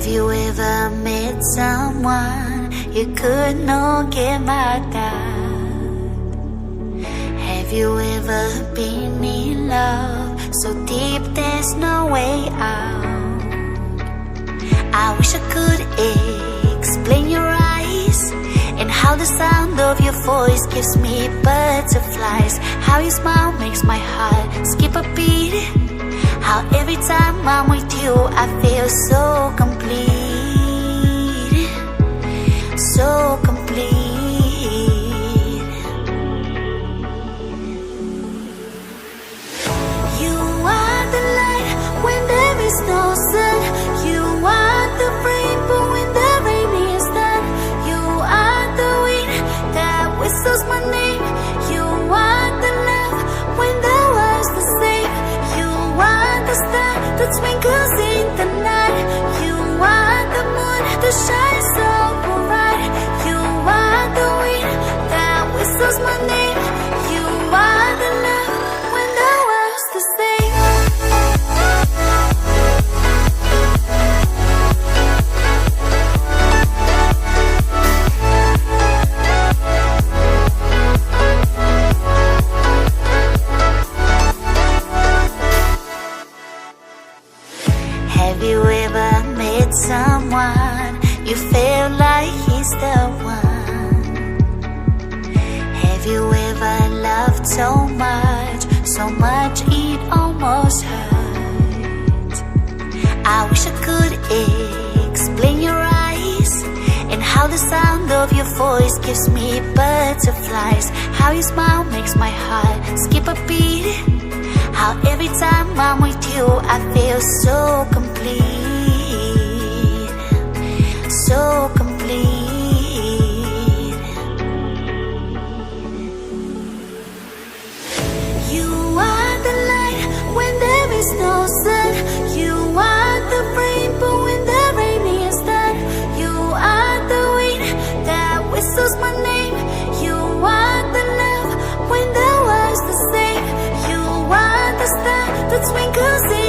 Have you ever met someone you could not get mad at? Have you ever been in love so deep there's no way out? I wish I could explain your eyes and how the sound of your voice gives me butterflies. How your smile makes my heart skip a beat. How every time I'm with you I feel so complete. So complete. You are the light when there is no sun. You are the rainbow when the rain is done. You are the wind that whistles my name. You are the love when the world's the same. You are the star that twinkles in the night. You are the moon that shines so bright. You are the wind that whistles my name. You are the love when the world's the same. Have you ever met someone you feel like he's the one? Have you ever loved so much it almost hurt? I wish I could explain your eyes and how the sound of your voice gives me butterflies. How your smile makes my heart skip a beat. How every time I'm with you I feel so complete. So complete. You are the light when there is no sun. You are the rainbow when the rain is done. You are the wind that whistles my name. You are the love when the world's the same. You are the star that twinkles in